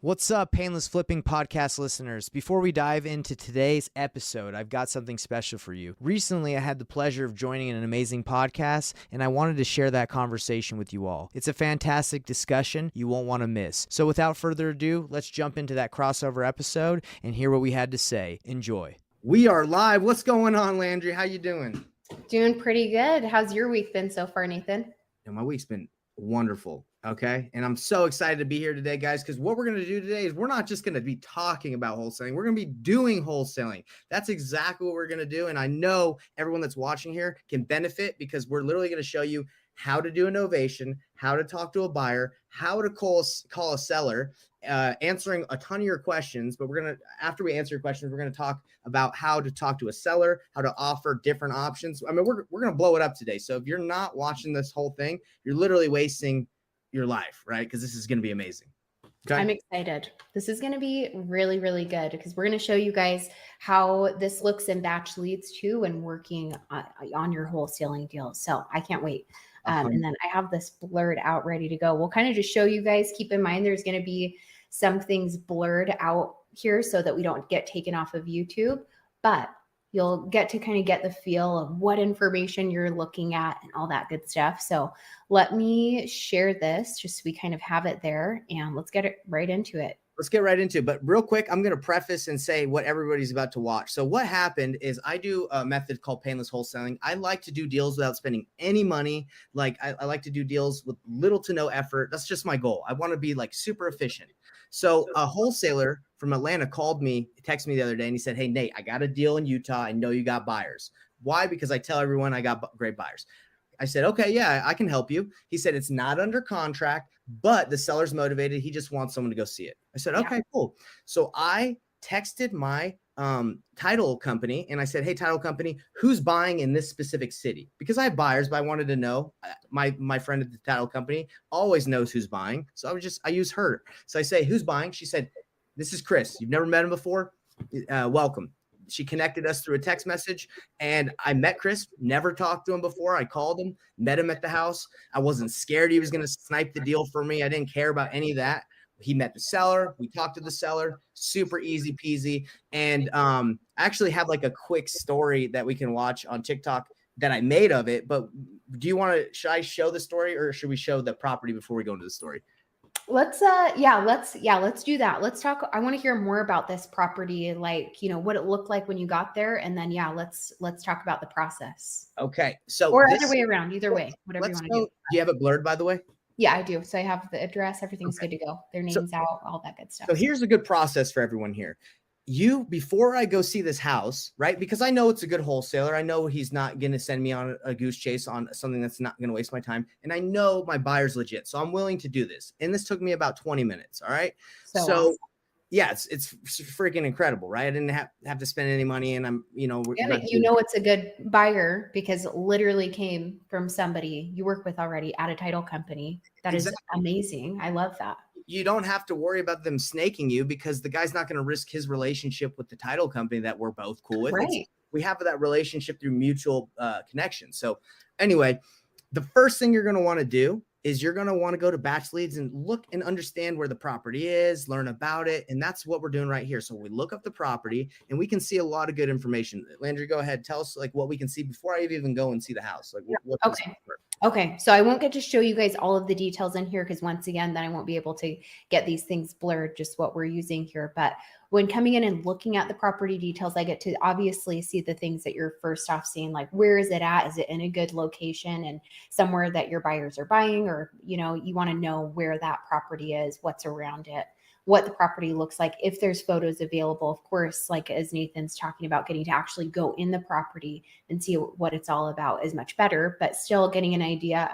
What's up, Painless Flipping podcast listeners? Before we dive into today's episode, I've got something special for you. Recently, I had the pleasure of joining an amazing podcast, and I wanted to share that conversation with you all. It's a fantastic discussion you won't want to miss. So without further ado, let's jump into that crossover episode and hear what we had to say. Enjoy. We are live. What's going on, Landry? How you doing? Doing pretty good. How's your week been so far, Nathan? My week's been wonderful. Okay. And I'm so excited to be here today, guys, because what we're going to do today is we're not just going to be talking about wholesaling. We're going to be doing wholesaling. That's exactly what we're going to do. And I know everyone that's watching here can benefit because we're literally going to show you how to do a novation, how to talk to a buyer, how to call a seller, answering a ton of your questions. But after we answer your questions, we're going to talk about how to talk to a seller, how to offer different options. I mean, we're going to blow it up today. So if you're not watching this whole thing, you're literally wasting your life, right? Because this is going to be amazing. Okay. I'm excited. This is going to be really, really good because we're going to show you guys how this looks in batch leads too when working on your wholesaling deals. So I can't wait. And then I have this blurred out ready to go. We'll kind of just show you guys. Keep in mind, there's going to be some things blurred out here so that we don't get taken off of YouTube, but you'll get to kind of get the feel of what information you're looking at and all that good stuff. So let me share this just so we kind of have it there and let's get right into it. Let's get right into it. But real quick, I'm going to preface and say what everybody's about to watch. So what happened is I do a method called painless wholesaling. I like to do deals without spending any money. Like I like to do deals with little to no effort. That's just my goal. I want to be like super efficient. So a wholesaler from Atlanta called me, texted me the other day, and he said, "Hey, Nate, I got a deal in Utah. I know you got buyers." Why? Because I tell everyone I got great buyers. I said, "Okay, yeah, I can help you." He said, "It's not under contract, but the seller's motivated. He just wants someone to go see it." I said, "Okay, cool." So I texted my title company and I said, "Hey, title company, who's buying in this specific city?" Because I have buyers, but I wanted to know. My friend at the title company always knows who's buying. So I use her. So I say, "Who's buying?" She said, "This is Chris. You've never met him before. Welcome." She connected us through a text message and I met Chris, never talked to him before. I called him, met him at the house. I wasn't scared he was going to snipe the deal for me. I didn't care about any of that. He met the seller. We talked to the seller, super easy peasy. And I actually have like a quick story that we can watch on TikTok that I made of it. But should I show the story or should we show the property before we go into the story? Let's do that. Let's talk. I want to hear more about this property, like, what it looked like when you got there. And then, let's talk about the process. Okay. So, or other way around, either way, whatever you want to do. Do you have it blurred, by the way? Yeah, I do. So I have the address, everything's good to go. Their names out, all that good stuff. So here's a good process for everyone here. Before I go see this house, right? Because I know it's a good wholesaler. I know he's not going to send me on a goose chase on something that's not going to waste my time. And I know my buyer's legit. So I'm willing to do this. And this took me about 20 minutes. All right. So awesome. Yeah, it's freaking incredible, right? I didn't have to spend any money and I'm, it's a good buyer because it literally came from somebody you work with already at a title company. That is amazing. I love that. You don't have to worry about them snaking you because the guy's not going to risk his relationship with the title company that we're both cool with. Right. We have that relationship through mutual connection. So anyway, the first thing you're going to want to do is you're going to want to go to batch leads and look and understand where the property is, learn about it. And that's what we're doing right here. So we look up the property and we can see a lot of good information. Landry, go ahead. Tell us like what we can see before I even go and see the house. Like Okay. So I won't get to show you guys all of the details in here because once again, then I won't be able to get these things blurred, just what we're using here. But when coming in and looking at the property details, I get to obviously see the things that you're first off seeing, like where is it at? Is it in a good location and somewhere that your buyers are buying? Or, you want to know where that property is, what's around it, what the property looks like. If there's photos available, of course, like as Nathan's talking about, getting to actually go in the property and see what it's all about is much better, but still getting an idea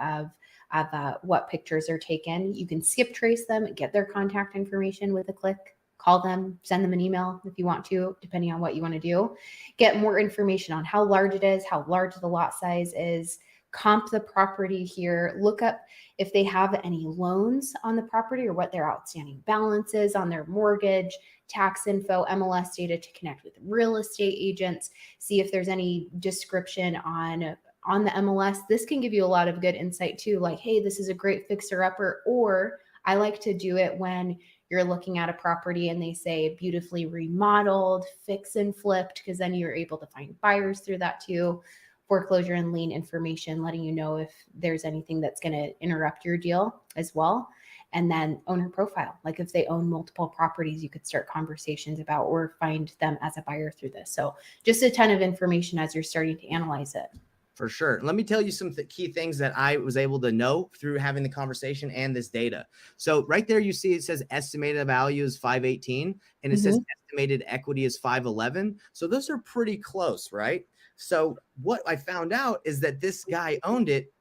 of what pictures are taken. You can skip trace them, get their contact information with a click, call them, send them an email if you want to, depending on what you want to do. Get more information on how large it is, how large the lot size is, comp the property here, look up if they have any loans on the property or what their outstanding balance is on their mortgage, tax info, MLS data to connect with real estate agents, see if there's any description on the MLS. This can give you a lot of good insight too, like, hey, this is a great fixer upper, or I like to do it when you're looking at a property and they say beautifully remodeled, fix and flipped, because then you're able to find buyers through that too. Foreclosure and lien information, letting you know if there's anything that's going to interrupt your deal as well. And then owner profile, like if they own multiple properties, you could start conversations about or find them as a buyer through this. So just a ton of information as you're starting to analyze it. For sure. Let me tell you some key things that I was able to know through having the conversation and this data. So right there, you see it says estimated value is 518 and it says estimated equity is 511. So those are pretty close, right? So what I found out is that this guy owned it.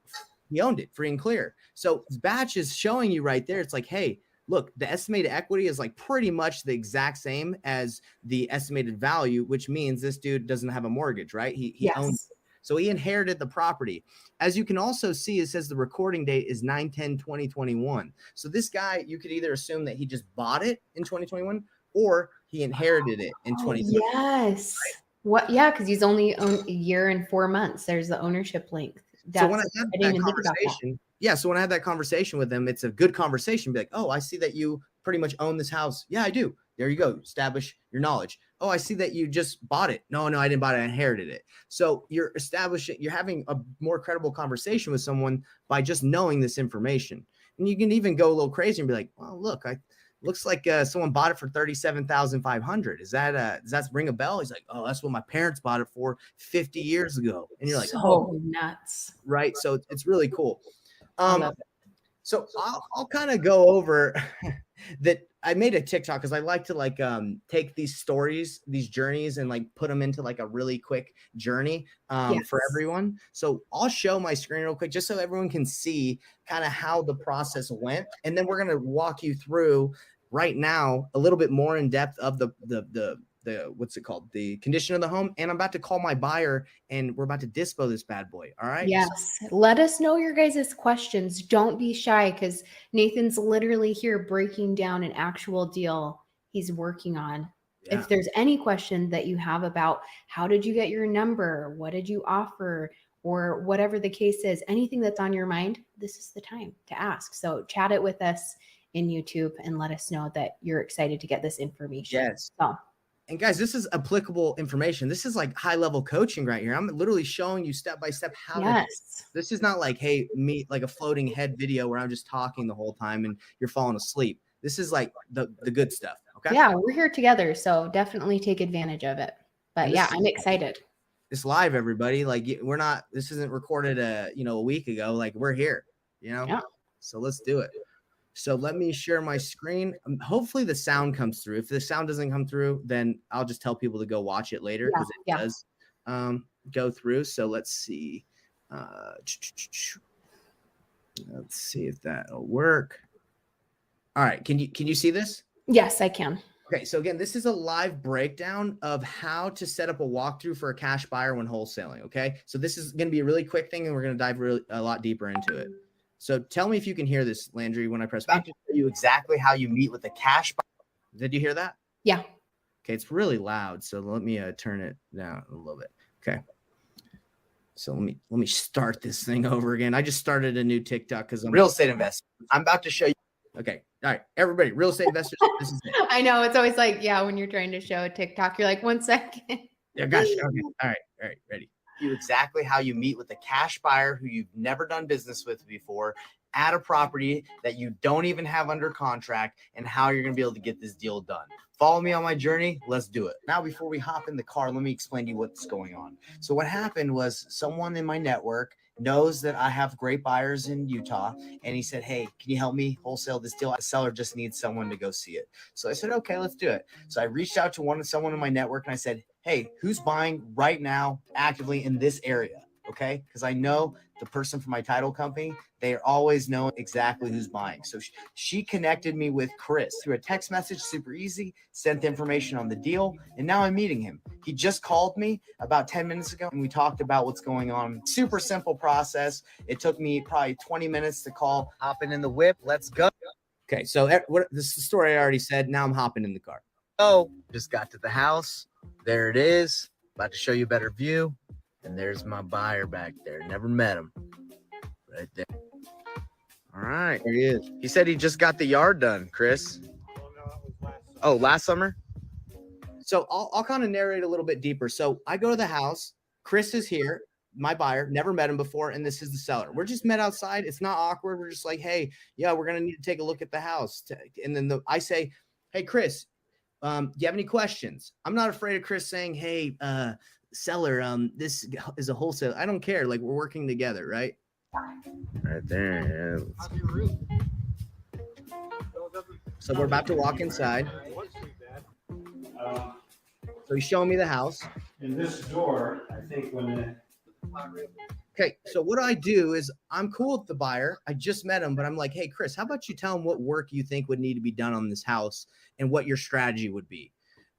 He owned it free and clear. So his batch is showing you right there. It's like, hey, look, the estimated equity is like pretty much the exact same as the estimated value, which means this dude doesn't have a mortgage, right? He owns it. So he inherited the property. As you can also see, it says the recording date is 9/10/2021. So this guy, you could either assume that he just bought it in 2021 or he inherited it in 2020. Yes. Right? What? Yeah, because he's only owned a year and 4 months. There's the ownership length. So when I had that conversation, so when I had that conversation with him, it's a good conversation. Be like, oh, I see that you pretty much own this house. Yeah, I do. There you go. Establish your knowledge. Oh, I see that you just bought it. No, I didn't buy it. I inherited it. So you're having a more credible conversation with someone by just knowing this information. And you can even go a little crazy and be like, well, look, looks like someone bought it for $37,500. Does that ring a bell? He's like, oh, that's what my parents bought it for 50 years ago. And you're like, oh, nuts. Right. So it's really cool. So I'll kind of go over that. I made a TikTok because I like to take these stories, these journeys, and put them into a really quick journey for everyone. So I'll show my screen real quick just so everyone can see kind of how the process went. And then we're going to walk you through right now a little bit more in depth of the what's it called? The condition of the home. And I'm about to call my buyer and we're about to dispo this bad boy. All right. Yes. Let us know your guys' questions. Don't be shy because Nathan's literally here breaking down an actual deal he's working on. Yeah. If there's any question that you have about how did you get your number? What did you offer? Or whatever the case is, anything that's on your mind, this is the time to ask. So chat it with us in YouTube and let us know that you're excited to get this information. Yes. And guys, this is applicable information. This is high level coaching right here. I'm literally showing you step by step how to. This is not hey, me a floating head video where I'm just talking the whole time and you're falling asleep. This is the good stuff. Okay. Yeah, we're here together, so definitely take advantage of it. But yeah, I'm excited. It's live, everybody. We're not. This isn't recorded a week ago. We're here. Yeah. So let's do it. So let me share my screen. Hopefully the sound comes through. If the sound doesn't come through, then I'll just tell people to go watch it later because it does go through. So let's see. Let's see if that'll work. All right. Can you see this? Yes, I can. Okay. So again, this is a live breakdown of how to set up a walkthrough for a cash buyer when wholesaling. Okay. So this is going to be a really quick thing and we're going to dive a lot deeper into it. So tell me if you can hear this, Landry, when I press back to show you exactly how you meet with a cash buyer. Did you hear that? Yeah. Okay. It's really loud. So let me turn it down a little bit. Okay. So let me start this thing over again. I just started a new TikTok because I'm real estate investor. I'm about to show you. Okay. All right. Everybody, real estate investors. This is it. I know. It's always when you're trying to show a TikTok, you're like, 1 second. Yeah, gotcha. Okay. All right. Ready. You exactly how you meet with a cash buyer who you've never done business with before at a property that you don't even have under contract and how you're going to be able to get this deal done. Follow me on my journey. Let's do it. Now, before we hop in the car, let me explain to you what's going on. So what happened was someone in my network knows that I have great buyers in Utah. And he said, hey, can you help me wholesale this deal? The seller just needs someone to go see it. So I said, okay, let's do it. So I reached out to someone in my network and I said, hey, who's buying right now actively in this area? Okay. Because I know the person from my title company, they always know exactly who's buying. So she connected me with Chris through a text message, super easy, sent the information on the deal. And now I'm meeting him. He just called me about 10 minutes ago and we talked about what's going on. Super simple process. It took me probably 20 minutes to call, hopping in the whip. Let's go. Okay. So this is the story I already said. Now I'm hopping in the car. Oh, just got to the house. There it is. About to show you a better view. And there's my buyer back there. Never met him. Right there. All right. There he is. He said he just got the yard done, Chris. Oh, Oh, last summer. So I'll kind of narrate a little bit deeper. So I go to the house. Chris is here, my buyer. Never met him before, and this is the seller. We're just met outside. It's not awkward. We're just like, hey, yeah, we're gonna need to take a look at the house. And then I say, hey, Chris, do you have any questions? I'm not afraid of Chris saying, hey, seller, this is a wholesale. I don't care. Like, we're working together, right? Right there. So we're about to walk inside. So he's showing me the house. In this door, I think Okay, so what I do is I'm cool with the buyer. I just met him, but I'm like, hey, Chris, how about you tell him what work you think would need to be done on this house and what your strategy would be?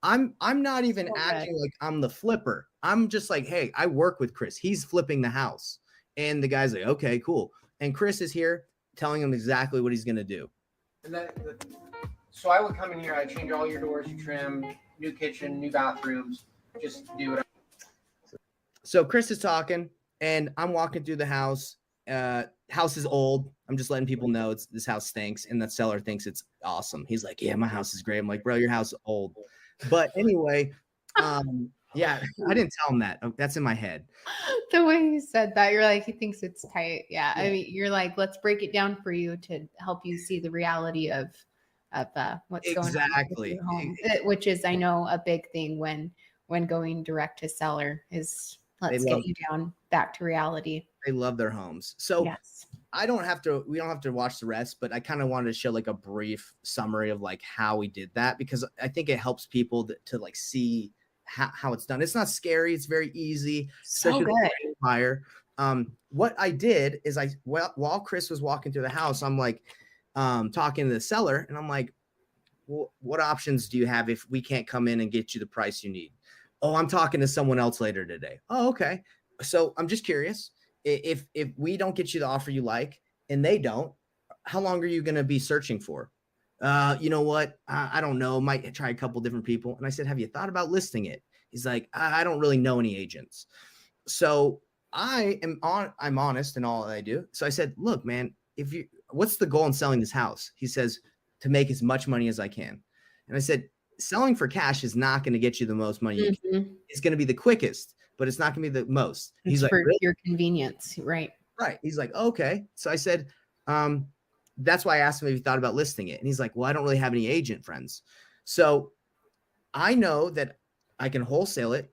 I'm not even acting like I'm the flipper. I'm just like, hey, I work with Chris. He's flipping the house. And the guy's like, okay, cool. And Chris is here telling him exactly what he's going to do. And so I would come in here, I change all your doors, you trim, new kitchen, new bathrooms, just do it. So Chris is talking, and I'm walking through the house. House is old. I'm just letting people know this house stinks, and the seller thinks it's awesome. He's like, yeah, my house is great. I'm like, bro, your house is old. But anyway, yeah, I didn't tell him that. That's in my head. The way you said that, you're like, he thinks it's tight. Yeah. I mean, you're like, let's break it down for you to help you see the reality of what's going on with your home, which is, I know, a big thing when going direct to seller is let's get you down back to reality. They love their homes. So yes. we don't have to watch the rest, but I kind of wanted to show like a brief summary of like how we did that, because I think it helps people to like see how it's done. It's not scary. It's very easy. So good. Buyer. What I did is while Chris was walking through the house, I'm like talking to the seller, and I'm like, well, what options do you have if we can't come in and get you the price you need? Oh, I'm talking to someone else later today. Oh, okay. So I'm just curious, if we don't get you the offer you like and they don't, how long are you going to be searching for? You know what? I don't know. Might try a couple different people. And I said, have you thought about listing it? He's like, I don't really know any agents. So I'm honest in all that I do. So I said, look, man, what's the goal in selling this house? He says, to make as much money as I can. And I said, selling for cash is not going to get you the most money. Mm-hmm. It's going to be the quickest, but it's not going to be the most. He's like, for really? Your convenience. Right. Right. He's like, okay. So I said, that's why I asked him if he thought about listing it. And he's like, well, I don't really have any agent friends. So I know that I can wholesale it.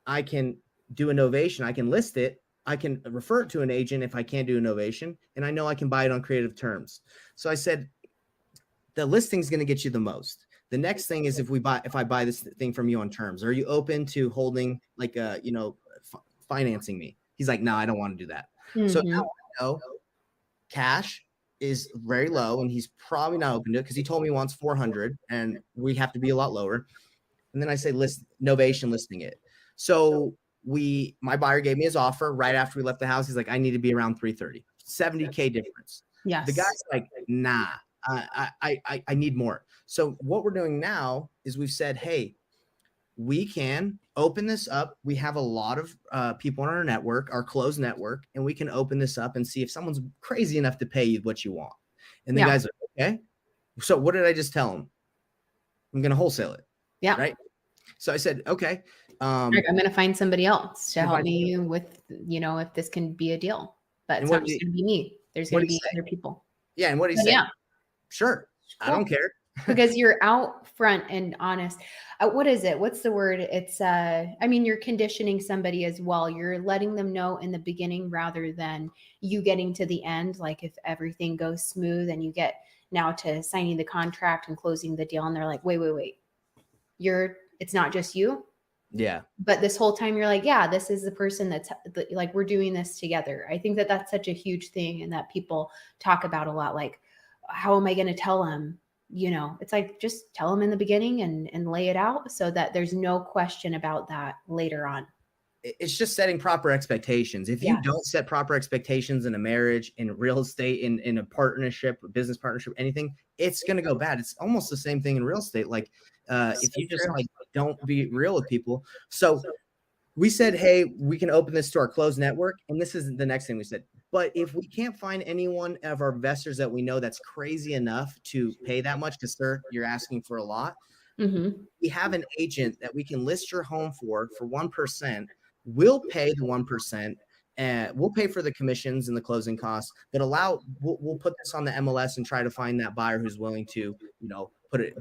I can do a novation. I can list it. I can refer it to an agent if I can't do a novation. And I know I can buy it on creative terms. So I said, the listing is going to get you the most. The next thing is if I buy this thing from you on terms, are you open to holding like financing me? He's like, no, I don't want to do that. Mm-hmm. So now I know cash is very low, and he's probably not open to it because he told me he wants 400, and we have to be a lot lower. And then I say novation listing it. So my buyer gave me his offer right after we left the house. He's like, I need to be around 330, $70K difference. Yes. The guy's like, nah. I need more. So what we're doing now is we've said, hey, we can open this up. We have a lot of people on our network, our closed network, and we can open this up and see if someone's crazy enough to pay you what you want. And the guy's like, okay. So what did I just tell him? I'm going to wholesale it. Yeah. Right. So I said, okay. I'm going to find somebody else to help me with, if this can be a deal. But it's not just going to be me. There's going to be other people. Yeah. And what did he say? Yeah. Sure. I don't care. Because you're out front and honest. What is it? What's the word? It's, you're conditioning somebody as well. You're letting them know in the beginning rather than you getting to the end. Like if everything goes smooth and you get now to signing the contract and closing the deal and they're like, wait, it's not just you. Yeah. But this whole time you're like, yeah, this is the person that's like, we're doing this together. I think that that's such a huge thing and that people talk about a lot. Like, how am I going to tell them? It's like, just tell them in the beginning and lay it out so that there's no question about that later on. It's just setting proper expectations. If you don't set proper expectations in a marriage, in real estate, in a partnership, a business partnership, anything, it's going to go bad. It's almost the same thing in real estate. Like if you just like don't be real with people. So we said, hey, we can open this to our closed network. And this is the next thing we said. But if we can't find anyone of our investors that we know that's crazy enough to pay that much, because sir, you're asking for a lot, We have an agent that we can list your home for 1%. We'll pay the 1%. And we'll pay for the commissions and the closing costs, but we'll put this on the MLS and try to find that buyer who's willing to,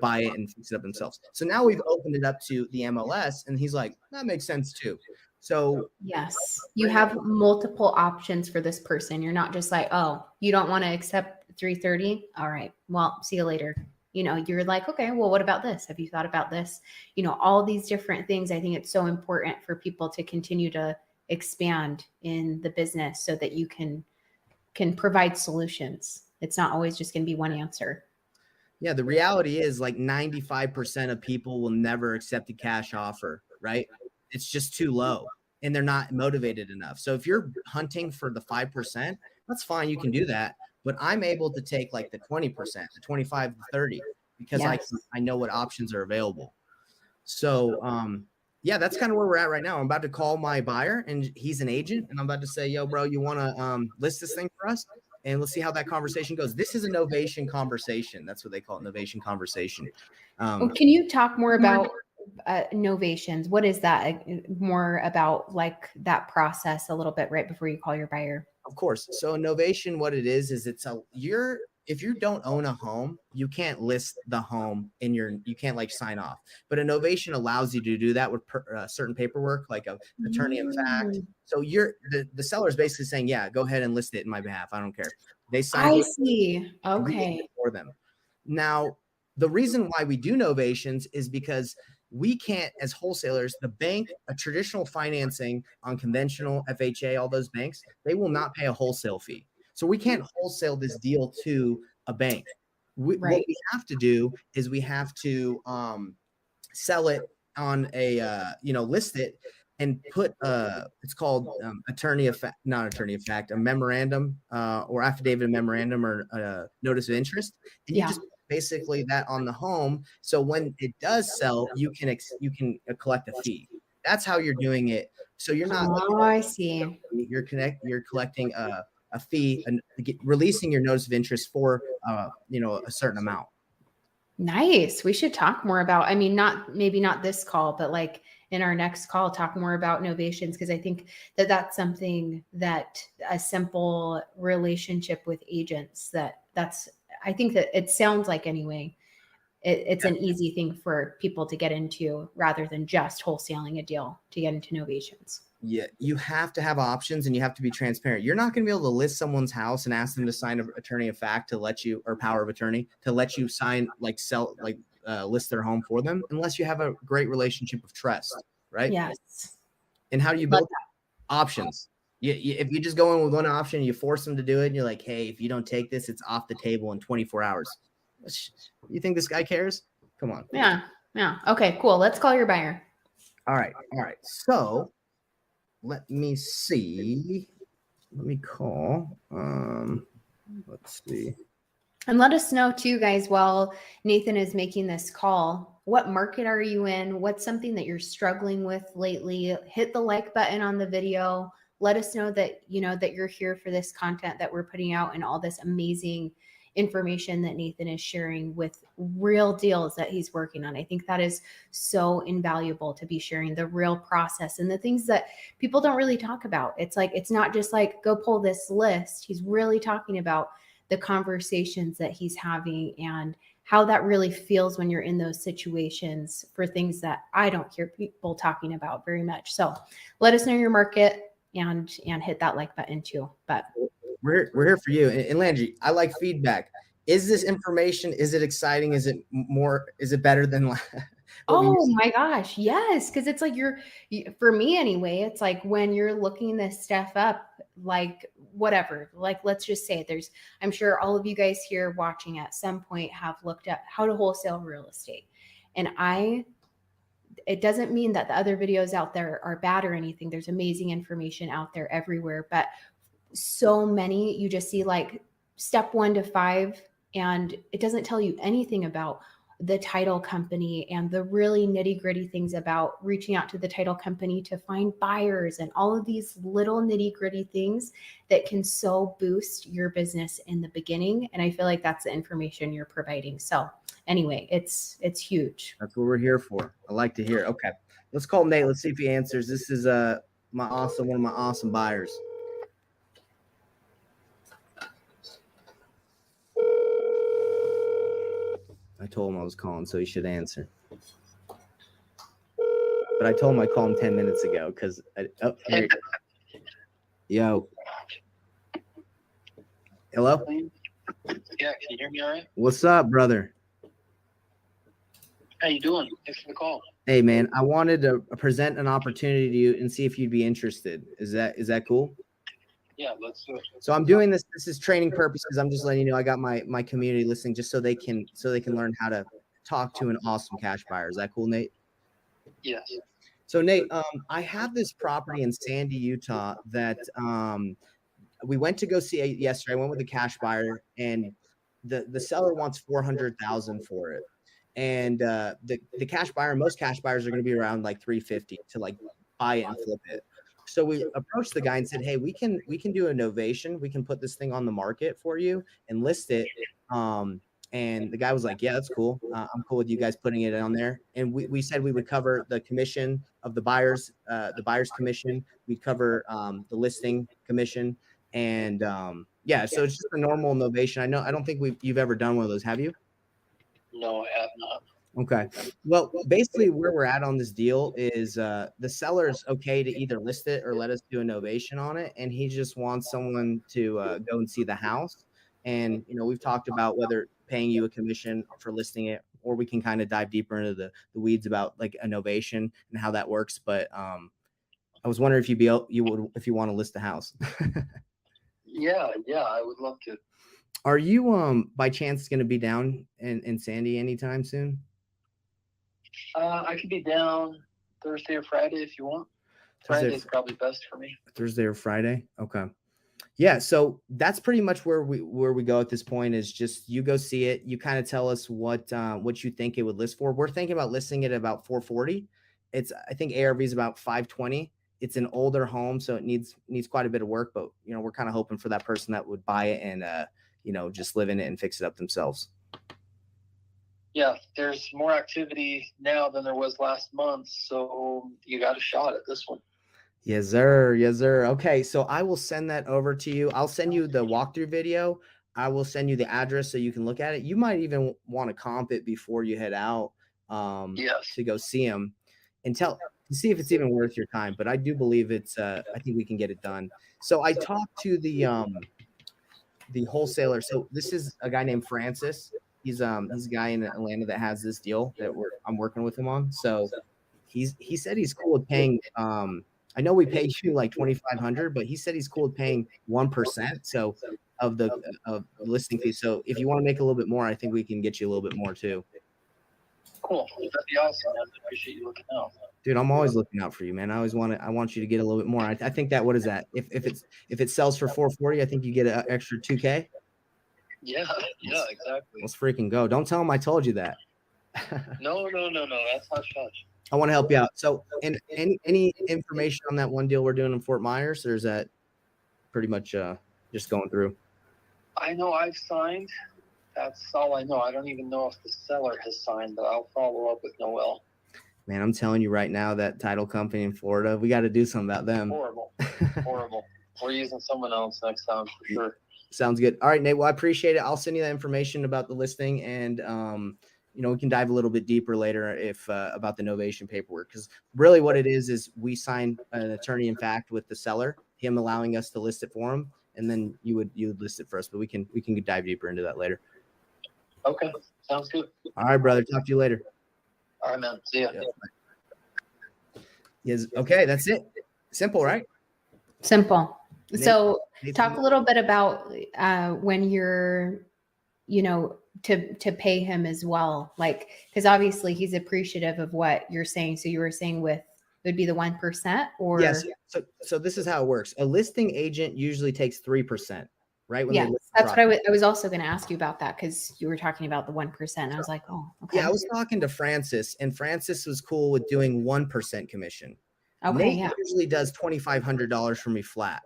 buy it and fix it up themselves. So now we've opened it up to the MLS, and he's like, that makes sense too. So yes, you have multiple options for this person. You're not just like, oh, you don't want to accept 330. All right, well, see you later. You're like, okay, well, what about this? Have you thought about this? All these different things. I think it's so important for people to continue to expand in the business so that you can provide solutions. It's not always just going to be one answer. Yeah, the reality is like 95% of people will never accept a cash offer, right? It's just too low and they're not motivated enough. So if you're hunting for the 5%, that's fine. You can do that. But I'm able to take like the 20%, the 25 to 30, because Yes. I know what options are available. So, yeah, that's kind of where we're at right now. I'm about to call my buyer, and he's an agent, and I'm about to say, yo, bro, you want to list this thing for us? And let's see how that conversation goes. This is a novation conversation. That's what they call it, novation conversation. Can you talk more about novations? What is that? More about like that process a little bit right before you call your buyer. Of course. So a novation, what it is if you don't own a home, you can't list the home you can't like sign off. But a novation allows you to do that with certain paperwork, like a attorney in fact. So the seller is basically saying, yeah, go ahead and list it in my behalf. I don't care. They sign. I see. Okay. For them. Now, the reason why we do novations is because we can't, as wholesalers, the bank, a traditional financing on conventional FHA, all those banks, they will not pay a wholesale fee. So we can't wholesale this deal to a bank. What we have to do is we have to sell it on list it and put it's called not attorney of fact, a memorandum or affidavit of memorandum or notice of interest. And you just basically that on the home. So when it does sell, you can collect a fee. That's how you're doing it. So you're not. Oh, I see. You're collecting a fee and releasing your notice of interest for a certain amount. Nice. We should talk more about. Maybe not this call, but like in our next call, talk more about novations, because I think that's something that a simple relationship with agents I think that it sounds like anyway, it's an easy thing for people to get into rather than just wholesaling a deal to get into novations. Yeah, you have to have options and you have to be transparent. You're not going to be able to list someone's house and ask them to sign an attorney of fact to let you, or power of attorney to let you sign, list their home for them, unless you have a great relationship of trust, right? Yes. And how do you build options? If you just go in with one option, you force them to do it, and you're like, hey, if you don't take this, it's off the table in 24 hours. You think this guy cares? Come on. Yeah. Okay, cool. Let's call your buyer. All right. So let me see. Let me call. Let's see. And let us know too, guys, while Nathan is making this call, what market are you in? What's something that you're struggling with lately? Hit the like button on the video. Let us know that that you're here for this content that we're putting out and all this amazing information that Nathan is sharing with real deals that he's working on. I think that is so invaluable to be sharing the real process and the things that people don't really talk about. It's like, it's not just like, go pull this list. He's really talking about the conversations that he's having and how that really feels when you're in those situations for things that I don't hear people talking about very much. So let us know your market and hit that like button too. But we're here for you. And Landry, I like feedback. Is this information, is it exciting? Is it better than oh my gosh, yes. Because it's like for me anyway, it's like when you're looking this stuff up, like whatever, like let's just say I'm sure all of you guys here watching at some point have looked up how to wholesale real estate. And it doesn't mean that the other videos out there are bad or anything. There's amazing information out there everywhere, but so many, you just see like step 1 to 5, and it doesn't tell you anything about the title company and the really nitty gritty things about reaching out to the title company to find buyers and all of these little nitty gritty things that can so boost your business in the beginning. And I feel like that's the information you're providing. So anyway, it's huge. That's what we're here for. I like to hear. Okay, let's call Nate. Let's see if he answers. This is one of my awesome buyers. I told him I was calling, so he should answer. But I told him I'd call him 10 minutes ago because here yo. Hello? Yeah, can you hear me all right? What's up, brother? How you doing? Thanks for the call. Hey, man, I wanted to present an opportunity to you and see if you'd be interested. Is that cool? Yeah, let's do it. So I'm doing this. This is training purposes. I'm just letting you know I got my community listening just so they can learn how to talk to an awesome cash buyer. Is that cool, Nate? Yes. So Nate, I have this property in Sandy, Utah that we went to go see yesterday. I went with a cash buyer, and the seller wants $400,000 for it. And the cash buyer, most cash buyers are going to be around like $350 to like buy it and flip it. So we approached the guy and said, hey, we can do a novation. We can put this thing on the market for you and list it. And the guy was like, yeah, that's cool. I'm cool with you guys putting it on there. And we said we would cover the commission of the buyer's commission. We'd cover the listing commission. And yeah, so it's just a normal novation. I don't think you've ever done one of those, have you? No, I have not. Okay. Well, basically where we're at on this deal is the seller is okay to either list it or let us do a novation on it. And he just wants someone to go and see the house. And, we've talked about whether paying you a commission for listing it, or we can kind of dive deeper into the weeds about like a novation and how that works. But I was wondering if if you want to list the house. Yeah, I would love to. Are you by chance going to be down in Sandy anytime soon? I could be down Thursday or Friday if you want. Friday's probably best for me. Thursday or Friday? Okay. Yeah, so that's pretty much where we go at this point is just you go see it. You kind of tell us what you think it would list for. We're thinking about listing it at about 440. I think ARV is about 520. It's an older home, so it needs quite a bit of work, but we're kind of hoping for that person that would buy it and just live in it and fix it up themselves. Yeah, there's more activity now than there was last month, so you got a shot at this one. Yes, sir. Yes, sir. Okay, so I will send that over to you. I'll send you the walkthrough video. I will send you the address so you can look at it. You might even want to comp it before you head out Yes. to go see him and see if it's even worth your time. But I do believe it's I think we can get it done. So I talked to the wholesaler. So this is a guy named Francis. He's a guy in Atlanta that has this deal that I'm working with him on. So he said he's cool with paying I know we pay you like $2,500, but he said he's cool with paying 1%. So of the listing fee. So if you want to make a little bit more, I think we can get you a little bit more too. Cool. That'd be awesome. I appreciate you looking out. Dude, I'm always looking out for you, man. I want you to get a little bit more. I think that what is that? If it sells for 440, I think you get an extra 2K. Yeah, exactly. Let's freaking go. Don't tell him I told you that. No. That's hush hush. I want to help you out. So, and any information on that one deal we're doing in Fort Myers, or is that pretty much just going through? I know I've signed. That's all I know. I don't even know if the seller has signed, but I'll follow up with Noel. Man, I'm telling you right now, that title company in Florida, we got to do something about them. Horrible. We're using someone else next time for sure. Sounds good. All right, Nate. Well, I appreciate it. I'll send you that information about the listing, and we can dive a little bit deeper later if about the novation paperwork, because really what it is we sign an attorney in fact with the seller, him allowing us to list it for him, and then you would list it for us. But we can dive deeper into that later. Okay, sounds good. All right, brother. Talk to you later. All right, man. See ya. Yes. Okay, that's it. Simple, right? Simple. So Nate, talk a little bit about when you're, to pay him as well, like, because obviously he's appreciative of what you're saying. So you were saying would be the 1%, or yes. So this is how it works. A listing agent usually takes 3%. right? When Yeah, they list the that's what property. I was also going to ask you about that because you were talking about the 1%. I was like, oh, okay. Yeah, I was talking to Francis, and Francis was cool with doing 1% commission. Okay, Nate yeah. usually does $2,500 for me flat,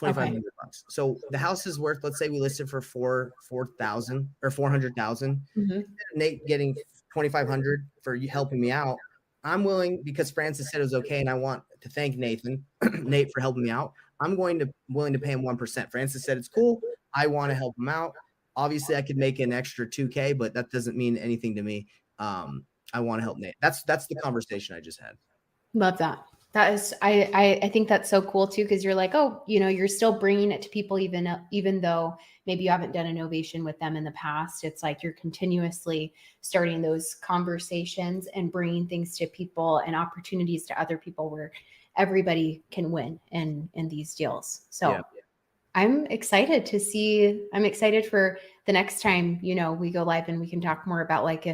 Okay. $2,500. So the house is worth, let's say we listed for 4,000 or 400,000. Mhm. Nate getting 2,500 for you helping me out. I'm willing, because Francis said it was okay, and I want to thank Nathan, Nate, for helping me out. I'm willing to pay him 1%. Francis said it's cool. I want to help him out. Obviously, I could make an extra 2K, but that doesn't mean anything to me. I want to help Nate. That's the conversation I just had. Love that. That is, I think that's so cool too, because you're like, oh, you're still bringing it to people, even though maybe you haven't done an ovation with them in the past. It's like you're continuously starting those conversations and bringing things to people and opportunities to other people where everybody can win in these deals. So Yeah. I'm excited to see. I'm excited for the next time we go live and we can talk more about like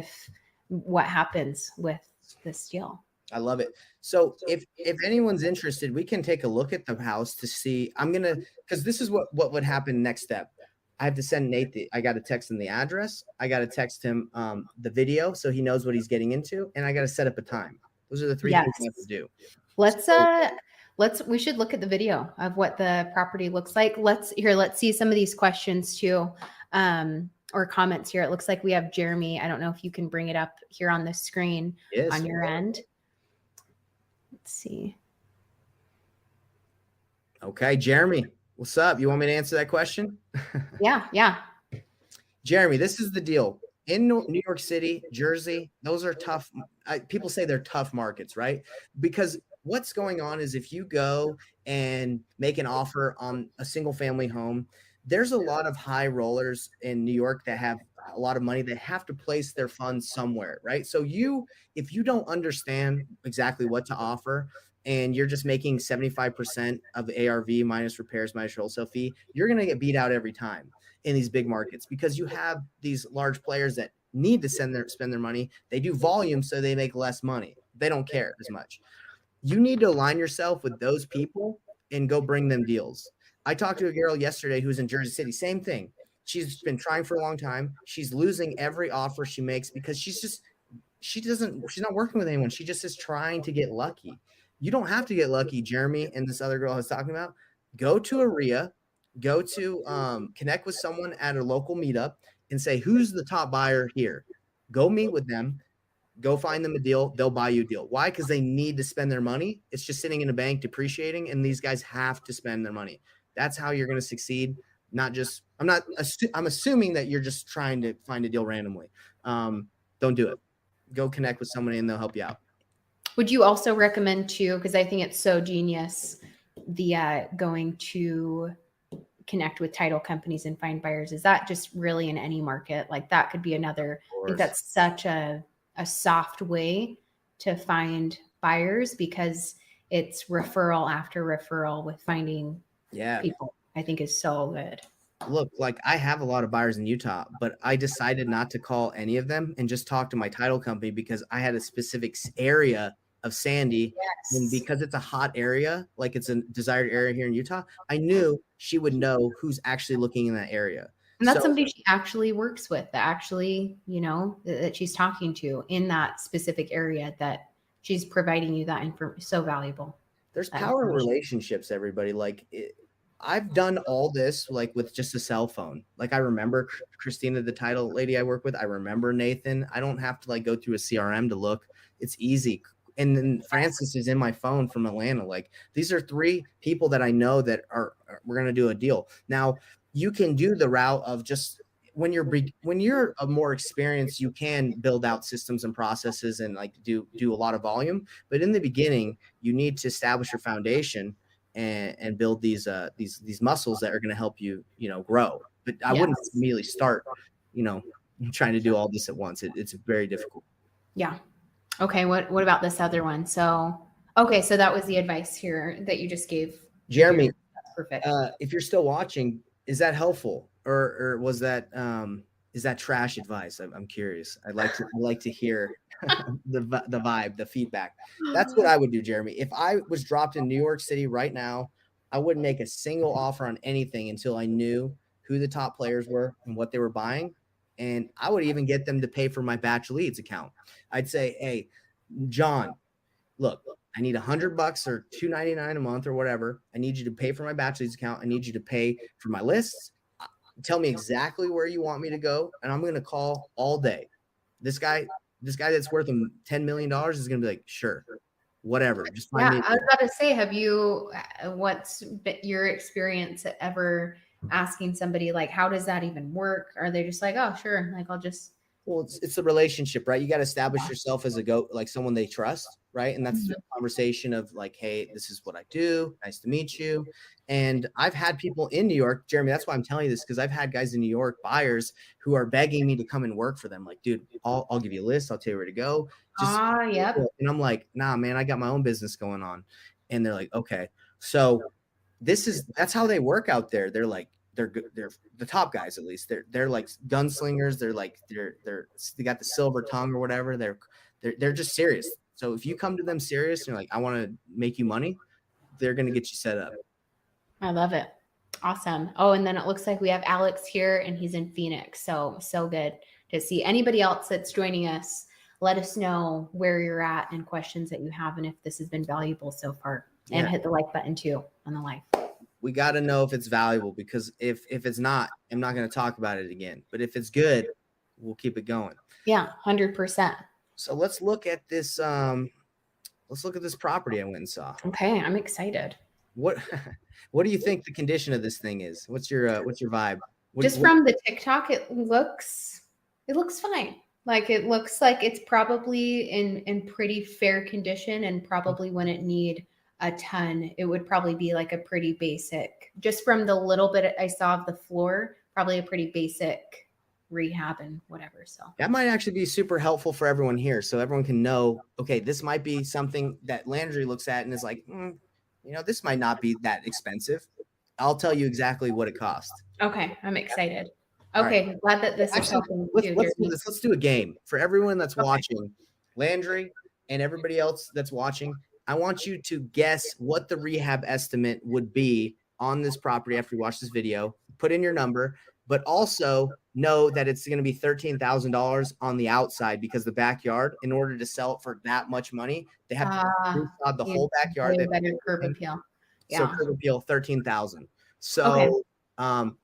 what happens with this deal. I love it. So if anyone's interested, we can take a look at the house to see. Because this is what would happen next step. I have to send Nate I got to text him the address. I got to text him the video so he knows what he's getting into, and I got to set up a time. Those are the three things I have to do. We should look at the video of what the property looks like. Let's see some of these questions too. Or comments here. It looks like we have Jeremy. I don't know if you can bring it up here on the screen on your end. Let's see. Okay, Jeremy, what's up? You want me to answer that question? Yeah. Jeremy, this is the deal. In New York City, Jersey, those are tough. People say they're tough markets, right? Because what's going on is if you go and make an offer on a single family home, there's a lot of high rollers in New York that have a lot of money that have to place their funds somewhere, right? So if you don't understand exactly what to offer and you're just making 75% of ARV minus repairs minus your wholesale fee, you're going to get beat out every time in these big markets because you have these large players that need to spend their money. They do volume so they make less money. They don't care as much. You need to align yourself with those people and go bring them deals. I talked to a girl yesterday who's in Jersey City. Same thing. She's been trying for a long time. She's losing every offer she makes because she's not working with anyone. She just is trying to get lucky. You don't have to get lucky, Jeremy and this other girl I was talking about. Go to a RIA, go to connect with someone at a local meetup and say, who's the top buyer here? Go meet with them. Go find them a deal. They'll buy you a deal. Why? Because they need to spend their money. It's just sitting in a bank depreciating, and these guys have to spend their money. That's how you're going to succeed. I'm assuming that you're just trying to find a deal randomly. Don't do it. Go connect with somebody and they'll help you out. Would you also recommend too, because I think it's so genius, the going to connect with title companies and find buyers? Is that just really in any market? Like that could be another, I think that's such a soft way to find buyers because it's referral after referral with finding people, I think is so good. Look, like I have a lot of buyers in Utah, but I decided not to call any of them and just talk to my title company because I had a specific area of Sandy. Yes. And because it's a hot area, like it's a desired area here in Utah, I knew she would know who's actually looking in that area. And that's somebody she actually works with, that actually, that she's talking to in that specific area, that she's providing you that information. So valuable. There's power in relationships, everybody. Like I've done all this like with just a cell phone. Like I remember Christina, the title lady I work with. I remember Nathan. I don't have to like go through a CRM to look. It's easy. And then Francis is in my phone from Atlanta. Like these are three people that I know that we're going to do a deal. Now you can do the route of just when you're a more experienced, you can build out systems and processes and like do a lot of volume. But in the beginning, you need to establish your foundation and build these muscles that are going to help you, grow. But I wouldn't immediately start, trying to do all this at once. It's very difficult. Yeah. Okay. What about this other one? So that was the advice here that you just gave. Jeremy, that's perfect. If you're still watching, is that helpful or was that, is that trash advice? I'm curious. I'd like to hear the vibe, the feedback. That's what I would do, Jeremy. If I was dropped in New York City right now, I wouldn't make a single offer on anything until I knew who the top players were and what they were buying. And I would even get them to pay for my batch leads account. I'd say, hey, John, look, I need $100 or $2.99 a month or whatever. I need you to pay for my batch leads account. I need you to pay for my lists. Tell me exactly where you want me to go, and I'm going to call all day. This guy that's worth $10 million is going to be like, sure, whatever. Just find me. I was about to say, what's been your experience at ever asking somebody like, how does that even work? Are they just like, oh, sure, like I'll just. Well, it's the relationship, right? You got to establish yourself as like someone they trust, right? And that's the conversation of like, hey, this is what I do. Nice to meet you. And I've had people in New York, Jeremy, that's why I'm telling you this, because I've had guys in New York, buyers, who are begging me to come and work for them. Like, dude, I'll give you a list. I'll tell you where to go. Yep. And I'm like, nah, man, I got my own business going on. And they're like, okay. So that's how they work out there. They're like, they're the top guys, at least they're like gunslingers. They're like, they got the silver tongue or whatever. They're just serious. So if you come to them serious and you're like, I want to make you money, they're going to get you set up. I love it. Awesome. Oh, and then it looks like we have Alex here and he's in Phoenix. So good to see. Anybody else that's joining us, let us know where you're at and questions that you have and if this has been valuable so far. And hit the like button too on the live. We got to know if it's valuable, because if it's not, I'm not going to talk about it again. But if it's good, we'll keep it going. Yeah, 100%. So let's look at this. Let's look at this property I went and saw. Okay, I'm excited. What do you think the condition of this thing is? What's your vibe? From the TikTok, it looks fine. Like it looks like it's probably in pretty fair condition, and probably wouldn't need a ton. It would probably be like a pretty basic, just from the little bit I saw of the floor, probably a pretty basic rehab and whatever. So that might actually be super helpful for everyone here, so everyone can know, okay, this might be something that Landree looks at and is like, this might not be that expensive. I'll tell you exactly what it cost. Okay, I'm excited. Okay, right. Glad that this is helping. Let's do a game for everyone that's watching. Landree and everybody else that's watching, I want you to guess what the rehab estimate would be on this property after you watch this video. Put in your number, but also know that it's going to be $13,000 on the outside, because the backyard, in order to sell it for that much money, they have to refab the whole backyard. Better curb appeal. Yeah. So curb appeal, $13,000. So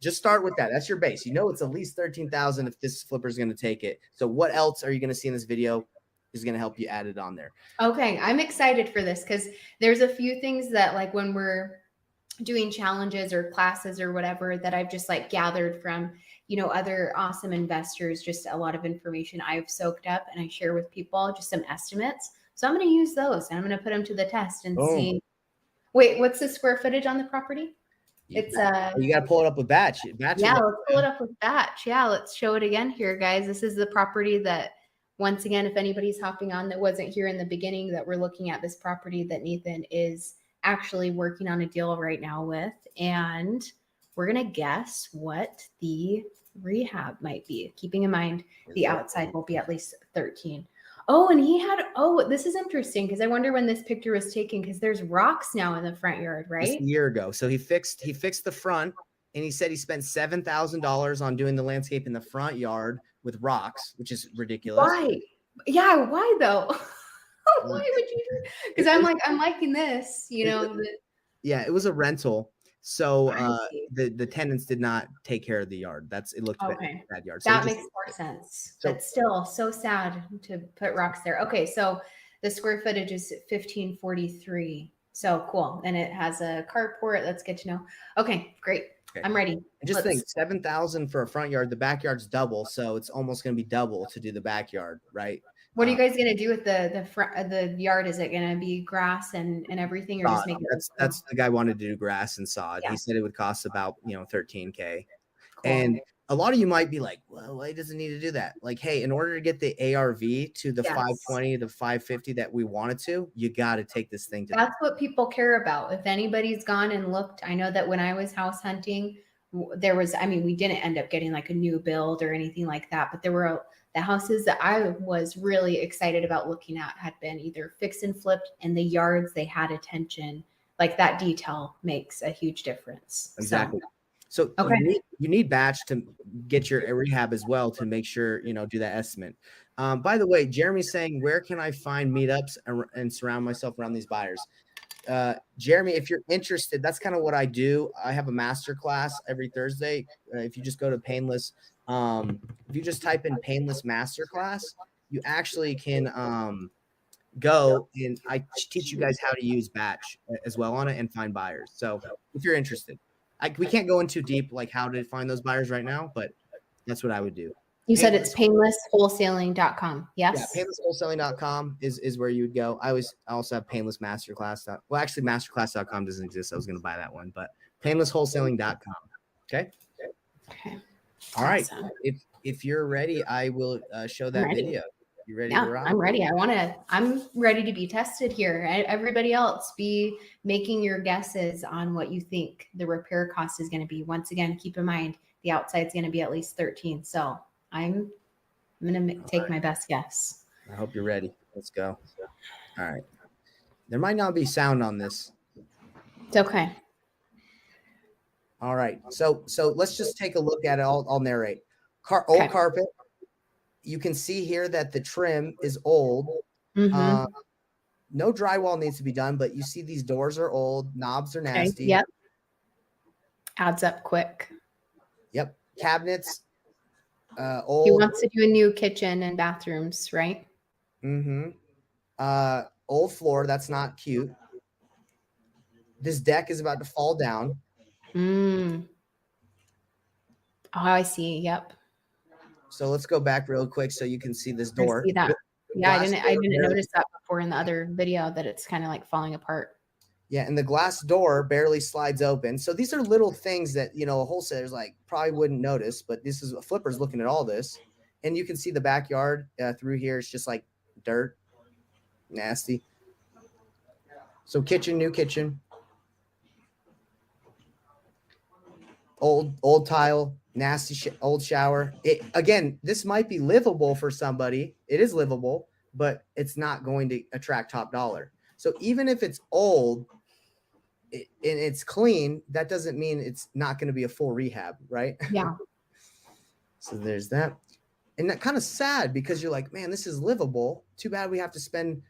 just start with that. That's your base. It's at least $13,000 if this flipper is going to take it. So what else are you going to see in this video is going to help you add it on there? Okay, I'm excited for this, because there's a few things that, like, when we're doing challenges or classes or whatever, that I've just like gathered from, other awesome investors, just a lot of information I've soaked up and I share with people, just some estimates. So I'm going to use those and I'm going to put them to the test and see. Wait, what's the square footage on the property? It's you got to pull it up with batch. Let's pull it up with batch. Yeah, let's show it again here, guys. This is the property that, once again, if anybody's hopping on that wasn't here in the beginning, that we're looking at this property that Nathan is actually working on a deal right now with, and we're going to guess what the rehab might be, keeping in mind the outside will be at least 13. Oh, and this is interesting, because I wonder when this picture was taken, because there's rocks now in the front yard, right? Just a year ago. So he fixed the front, and he said he spent $7,000 on doing the landscape in the front yard with rocks, which is ridiculous. Why? Yeah, why though? Why would you do? Because I'm liking this, Yeah, it was a rental. So the tenants did not take care of the yard. It looked bad yard. So that makes more sense. But still so sad to put rocks there. Okay, so the square footage is 1543. So cool. And it has a carport. That's good to know. Okay, great. Okay. I'm ready. And just think, $7,000 for a front yard. The backyard's double, so it's almost going to be double to do the backyard, right? What are you guys going to do with the front the yard? Is it going to be grass and everything, or just make it? That's the guy wanted to do grass and sod. Yeah. He said it would cost about $13K. Cool. And a lot of you might be like, well, why doesn't need to do that? Like, hey, in order to get the ARV to the 520 to 550 that we wanted to, you got to take this thing to. That's what people care about. If anybody's gone and looked, I know that when I was house hunting, there was, we didn't end up getting like a new build or anything like that, but there were the houses that I was really excited about looking at had been either fixed and flipped, and the yards, they had attention. Like that detail makes a huge difference. Exactly. So Okay. you need batch to get your rehab as well to make sure, do that estimate. By the way, Jeremy's saying, where can I find meetups and surround myself around these buyers? Jeremy, if you're interested, that's kind of what I do. I have a master class every Thursday. If you just go to Painless, if you just type in Painless Masterclass, you actually can go and I teach you guys how to use batch as well on it and find buyers. So if you're interested, we can't go into deep like how to find those buyers right now, but that's what I would do. You said it's painlesswholesaling.com. Yes. Yeah, painlesswholesaling.com is where you would go. I also have Painless Masterclass. Well, actually, masterclass.com doesn't exist. I was going to buy that one, but painlesswholesaling.com. Okay. Okay. All right. Awesome. If you're ready, I will show that video. You ready? Yeah, I'm ready. I'm ready to be tested here. Everybody else, be making your guesses on what you think the repair cost is going to be. Once again, keep in mind the outside's going to be at least 13. So I'm going to take my best guess. I hope you're ready. Let's go. All right. There might not be sound on this. It's okay. All right. So let's just take a look at it. I'll narrate. Old carpet. You can see here that the trim is old. Mm-hmm. No drywall needs to be done, but you see these doors are old. Knobs are nasty. Okay. Yep. Adds up quick. Yep. Cabinets. Old. He wants to do a new kitchen and bathrooms, right? Mm-hmm. Old floor. That's not cute. This deck is about to fall down. Oh, I see. Yep. So let's go back real quick so you can see this door. I see that. Yeah, I didn't barely, notice that before in the other video that it's kind of like falling apart. Yeah, and the glass door barely slides open. So these are little things that, a wholesaler's like probably wouldn't notice, but this is a flipper's looking at all this. And you can see the backyard through here. It's just like dirt, nasty. So new kitchen. Old tile, nasty old shower. Again, this might be livable for somebody. It is livable, but it's not going to attract top dollar. So even if it's old and it's clean, that doesn't mean it's not going to be a full rehab, right? Yeah. So there's that. And that kind of sad because you're like, man, this is livable. Too bad we have to spend,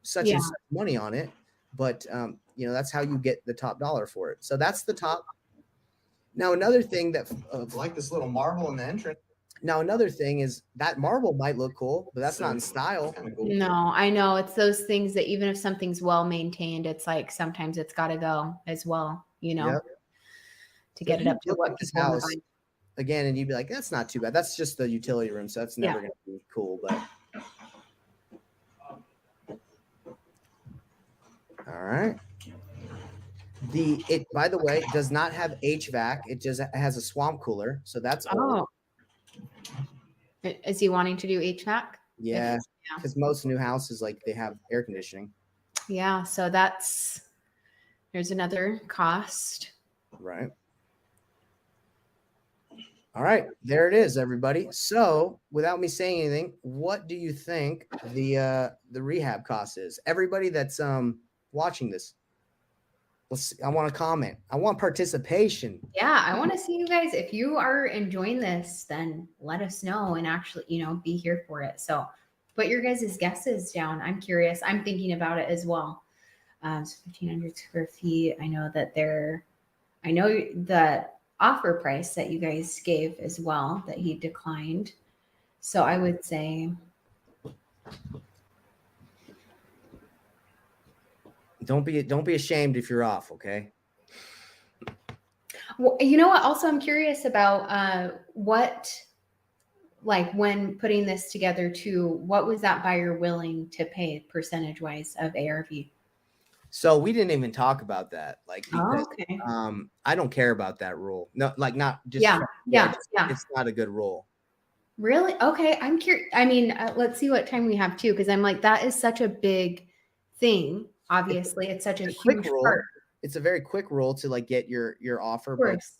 such and such money on it. But, that's how you get the top dollar for it. So that's the top. Now, another thing that like this little marble in the entrance. Now, another thing is that marble might look cool, but that's not in style. Kind of cool. No, I know. It's those things that even if something's well maintained, it's like sometimes it's got to go as well, Yep. to get it up to what this people house want. again, and you'd be like, that's not too bad. That's just the utility room, so that's never going to be cool. But all right. It by the way does not have HVAC. It just has a swamp cooler, so that's old. Is he wanting to do HVAC? Yeah, because most new houses they have air conditioning. Yeah, so there's another cost. Right. All right, there it is, everybody. So, without me saying anything, what do you think the rehab cost is? Everybody that's watching this, I want to comment. I want participation. Yeah, I want to see you guys. If you are enjoying this, then let us know and actually, be here for it. So put your guys' guesses down. I'm curious. I'm thinking about it as well. So 1,500 square feet. I know the offer price that you guys gave as well that he declined. So I would say don't be ashamed if you're off, okay? well, you know what? Also, I'm curious about when putting this together too, what was that buyer willing to pay percentage wise of ARV? So we didn't even talk about that. Because, okay. I don't care about that rule. No, not just it's not a good rule. Really? Okay. I'm curious. I mean, let's see what time we have too, because I'm like, that is such a big thing. Obviously, it's such a huge part. It's a very quick rule to get your offer. Of course.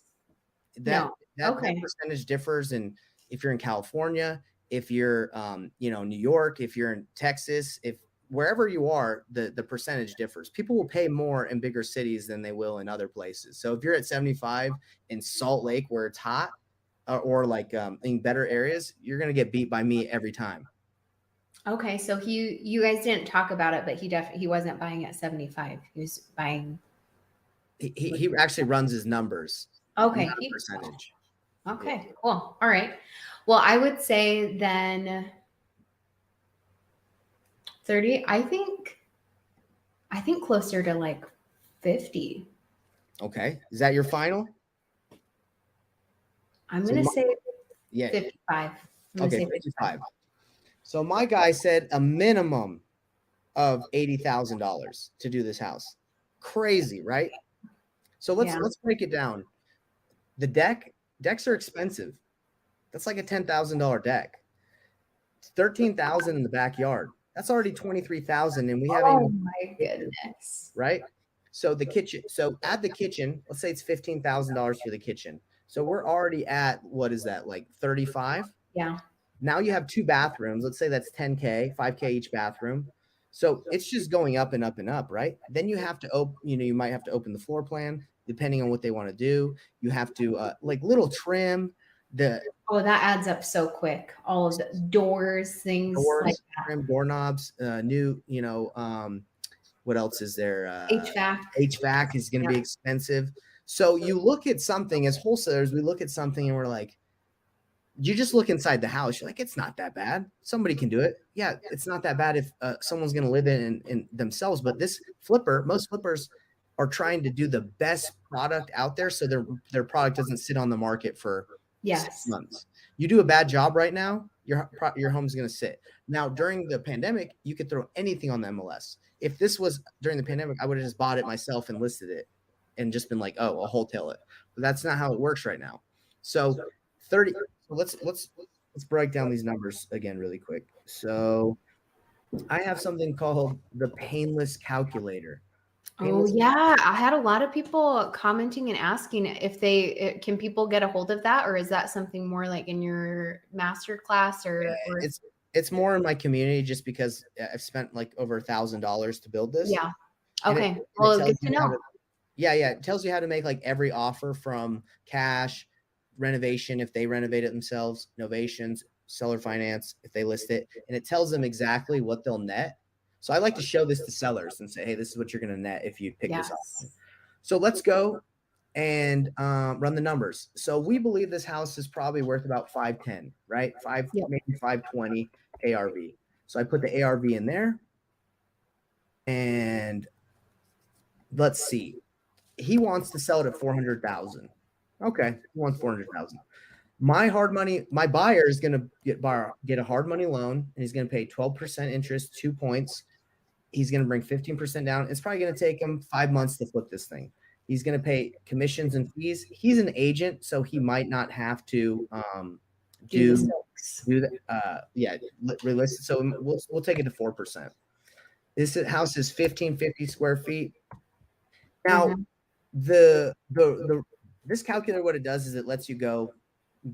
That percentage differs, and if you're in California, if you're New York, if you're in Texas, if wherever you are, the percentage differs. People will pay more in bigger cities than they will in other places. So if you're at 75 in Salt Lake where it's hot, or like in better areas, you're gonna get beat by me every time. Okay, so you guys didn't talk about it, but he wasn't buying at 75. He was buying. He actually runs his numbers, Okay. not a percentage. Okay, cool. All right. Well, I would say then 30. I think closer to like 50. Okay, is that your final? I'm gonna say Yeah. 55. I'm gonna Okay, say 55. So my guy said a minimum of $80,000 to do this house. Crazy, right? So let's break it down. The decks are expensive. That's like a $10,000 deck. 13,000 in the backyard. That's already 23,000, and we haven't. Oh my goodness! Right. So the kitchen. So add the kitchen. Let's say it's $15,000 for the kitchen. So we're already at, what is that, like 35? Yeah. Now you have 2 bathrooms. Let's say that's 10K, 5K each bathroom. So it's just going up and up and up, right? Then you have to open, you might have to open the floor plan depending on what they want to do. You have to like little trim. That adds up so quick. All of the doors, things like that. trim, doorknobs, new, what else is there? HVAC is going to be expensive. So you look at something as wholesalers, we look at something and we're like, you just look inside the house. You're like, it's not that bad. Somebody can do it. Yeah, it's not that bad if someone's going to live in themselves. But this most flippers are trying to do the best product out there, so their product doesn't sit on the market for 6 months. You do a bad job right now, your home's going to sit. Now, during the pandemic, you could throw anything on the MLS. If this was during the pandemic, I would have just bought it myself and listed it and just been like, oh, I'll wholesale it. But that's not how it works right now. So 30. Let's break down these numbers again really quick. So I have something called the painless calculator. Oh yeah, I had a lot of people commenting and asking if can people get a hold of that, or is that something more like in your master class, or it's more in my community just because I've spent like over $1,000 to build this. Yeah. Okay. Well, good to know. It tells you how to make like every offer from cash, renovation if they renovate it themselves, novations, seller finance if they list it, and it tells them exactly what they'll net. So I like to show this to sellers and say, hey, this is what you're going to net if you pick this up. So let's go and run the numbers. So we believe this house is probably worth about 510, right? Maybe 520 ARV. So I put the ARV in there, and let's see. He wants to sell it at 400,000. Okay, he wants 400,000. My buyer is going to get a hard money loan, and he's going to pay 12% interest, 2 points. He's going to bring 15% down. It's probably going to take him 5 months to flip this thing. He's going to pay commissions and fees. He's an agent, so he might not have to do that. Relist it. So we'll take it to 4%. This house is 1,550 square feet. Now, this calculator, what it does is it lets you go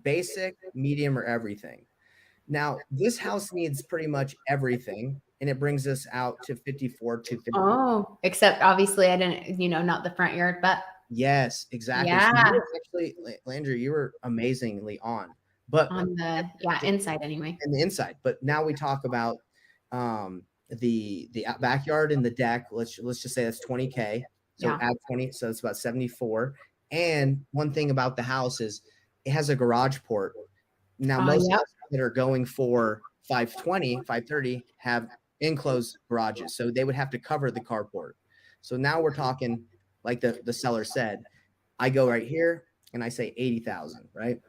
basic, medium, or everything. Now, this house needs pretty much everything, and it brings us out to 54,250. Oh, except obviously I didn't, not the front yard, but yes, exactly. Yeah. So actually, Landry, you were amazingly on, but on the inside anyway. And the inside. But now we talk about the backyard and the deck. Let's just say that's 20K. So add 20, so it's about 74. And one thing about the house is it has a garage port. Now, most houses that are going for 520, 530 have enclosed garages. So they would have to cover the carport. So now we're talking, like the seller said, I go right here and I say 80,000, right?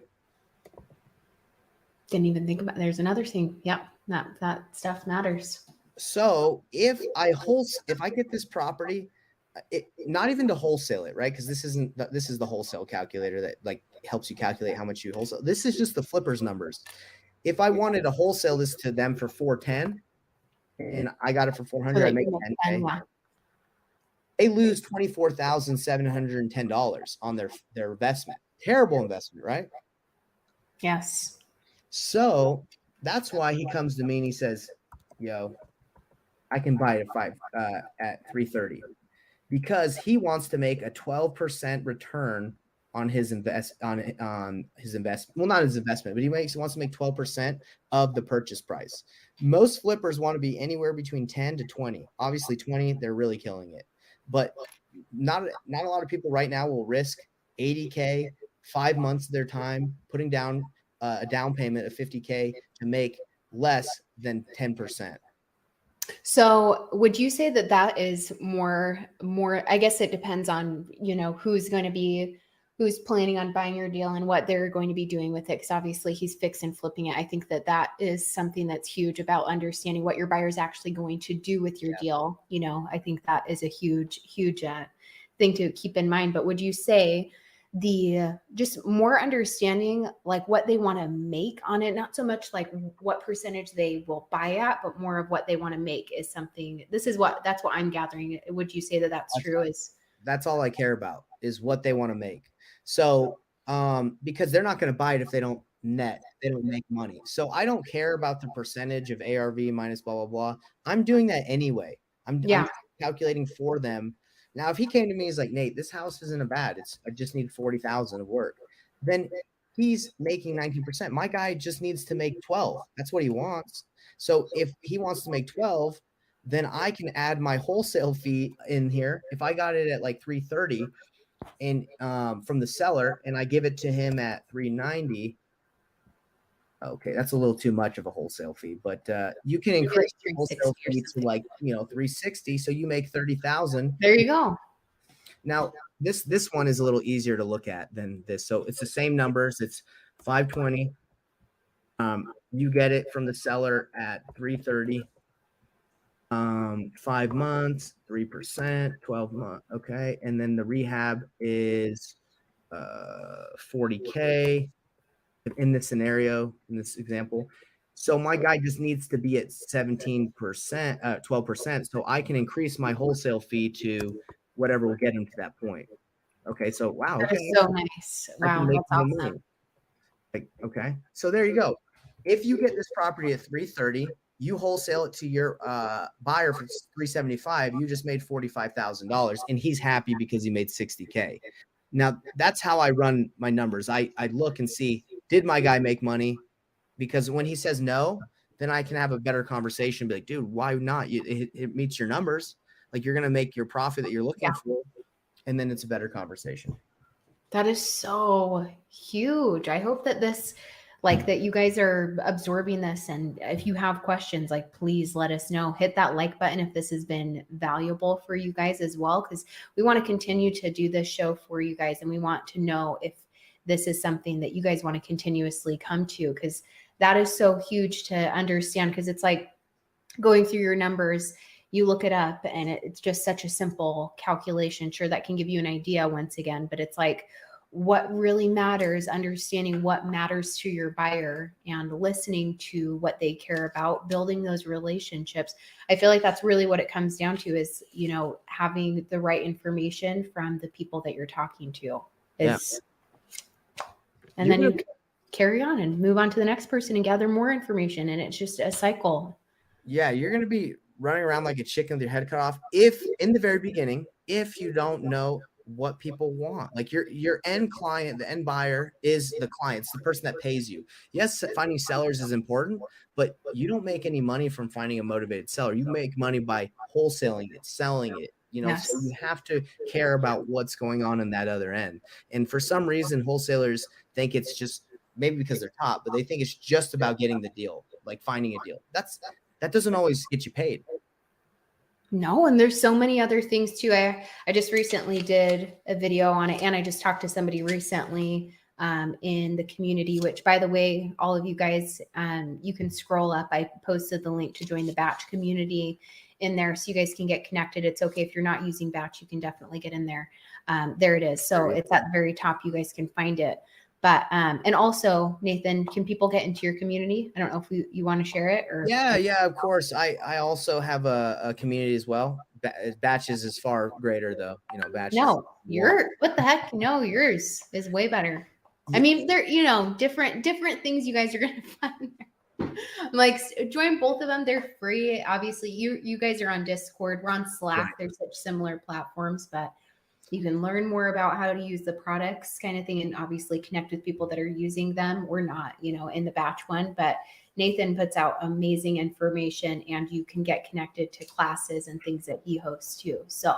Didn't even think about, there's another thing. Yep. That stuff matters. So if I get this property, not even to wholesale it, right? Because this is the wholesale calculator that like helps you calculate how much you wholesale. This is just the flippers numbers. If I wanted to wholesale this to them for 410 and I got it for 400, I make 10K. They lose $24,710 on their investment. Terrible investment, right? Yes. So that's why he comes to me and he says, yo, I can buy it at 330 because he wants to make a 12% return on his investment. Well, not his investment, but he wants to make 12% of the purchase price. Most flippers want to be anywhere between 10 to 20. Obviously 20, they're really killing it. But not a lot of people right now will risk 80K, 5 months of their time, putting down a down payment of 50K to make less than 10%. So would you say that that is more, I guess it depends on, who's planning on buying your deal and what they're going to be doing with it. Cause obviously he's fixed and flipping it. I think that that is something that's huge about understanding what your buyer's actually going to do with your deal. I think that is a huge thing to keep in mind. But would you say just more understanding like what they want to make on it, not so much like what percentage they will buy at, but more of what they want to make is something. That's what I'm gathering. Would you say that that's true? That's all I care about is what they want to make. So, because they're not going to buy it if they don't make money. So I don't care about the percentage of ARV minus blah, blah, blah. I'm doing that anyway. I'm calculating for them. Now, if he came to me, he's like, Nate, this house isn't a bad. I just need 40,000 of work. Then he's making 19%. My guy just needs to make 12. That's what he wants. So if he wants to make 12, then I can add my wholesale fee in here. If I got it at like 330 and from the seller and I give it to him at 390. Okay, that's a little too much of a wholesale fee, but you can increase the wholesale fee to like 360, so you make 30,000. There you go. Now this one is a little easier to look at than this, so it's the same numbers. It's 520. You get it from the seller at 330. 5 months, 3%, 12 months. Okay, and then the rehab is 40K. In this scenario, in this example. So my guy just needs to be at 17%, 12%. So I can increase my wholesale fee to whatever will get him to that point. Okay. So, wow. That Okay. is so nice. Wow. That's awesome. Okay. So there you go. If you get this property at 330, you wholesale it to your buyer for 375, you just made $45,000 and he's happy because he made 60K. Now that's how I run my numbers. I look and see, did my guy make money? Because when he says no, then I can have a better conversation. Be like, dude, why not? It meets your numbers. Like you're going to make your profit that you're looking for. And then it's a better conversation. That is so huge. I hope that that you guys are absorbing this. And if you have questions, please let us know. Hit that like button if this has been valuable for you guys as well, because we want to continue to do this show for you guys. And we want to know if this is something that you guys want to continuously come to, because that is so huge to understand. Because it's like going through your numbers, you look it up and it's just such a simple calculation. Sure, that can give you an idea once again, but it's like, what really matters, understanding what matters to your buyer and listening to what they care about, building those relationships. I feel like that's really what it comes down to is, having the right information from the people that you're talking to and then you carry on and move on to the next person and gather more information. And it's just a cycle. Yeah. You're going to be running around like a chicken with your head cut off. If in the very beginning, if you don't know what people want, like your end client, the end buyer is the client, it's the person that pays you. Yes, finding sellers is important, but you don't make any money from finding a motivated seller. You make money by wholesaling it, selling it, so you have to care about what's going on in that other end. And for some reason, wholesalers think it's just, maybe because they're top, but they think it's just about getting the deal, like finding a deal. That doesn't always get you paid. No, and there's so many other things too. I just recently did a video on it, and I just talked to somebody recently in the community, which, by the way, all of you guys, you can scroll up. I posted the link to join the Batch community in there, so you guys can get connected. It's okay if you're not using Batch, you can definitely get in there. There it is. So it's at the very top. You guys can find it. But and also, Nathan, can people get into your community? I don't know if you want to share it or. Yeah, of course. I also have a community as well. Batches is far greater though. Batches. No, what the heck? No, yours is way better. I mean, there, different things you guys are gonna find there. I'm like, join both of them. They're free. Obviously, you guys are on Discord. We're on Slack. Right. They're such similar platforms, but you can learn more about how to use the products kind of thing, and obviously connect with people that are using them. We're not, in the batch one, but Nathan puts out amazing information, and you can get connected to classes and things that he hosts too. So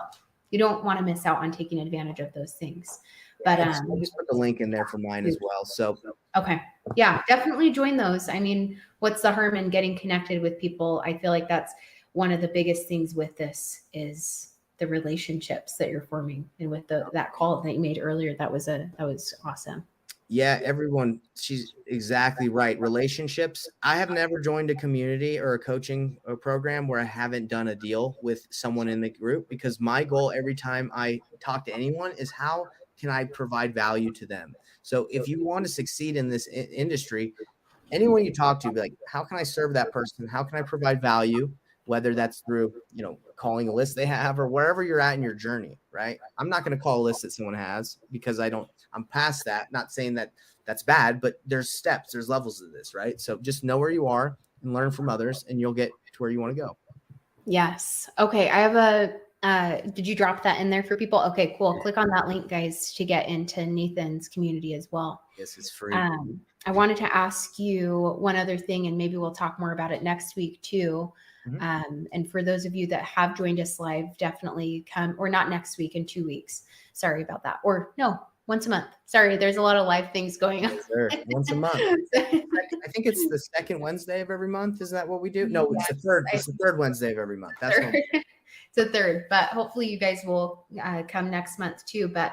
you don't want to miss out on taking advantage of those things. But I just put the link in there for mine as well. So okay. Yeah, definitely join those. I mean, what's the harm in getting connected with people? I feel like that's one of the biggest things with this is the relationships that you're forming. And with that call that you made earlier, that was awesome. yeah, everyone, she's exactly right. Relationships. I have never joined a community or a coaching program where I haven't done a deal with someone in the group, because my goal every time I talk to anyone is how can I provide value to them? So if you want to succeed in this industry, anyone you talk to, be like, how can I serve that person? How can I provide value? Whether that's through, calling a list they have or wherever you're at in your journey, right? I'm not going to call a list that someone has because I'm past that. Not saying that that's bad, but there's steps, there's levels of this, right? So just know where you are and learn from others, and you'll get to where you want to go. Yes. Okay. I have did you drop that in there for people? Okay, cool. Click on that link, guys, to get into Nathan's community as well. Yes, it's free. I wanted to ask you one other thing, and maybe we'll talk more about it next week too. And for those of you that have joined us live, definitely come, or not next week, in 2 weeks. Sorry about that. Or no, once a month. Sorry, there's a lot of live things going on. Sure. Once a month. I think it's the second Wednesday of every month. Is that what we do? No, it's the third. It's the third Wednesday of every month. That's what it's the third, but hopefully you guys will come next month too. But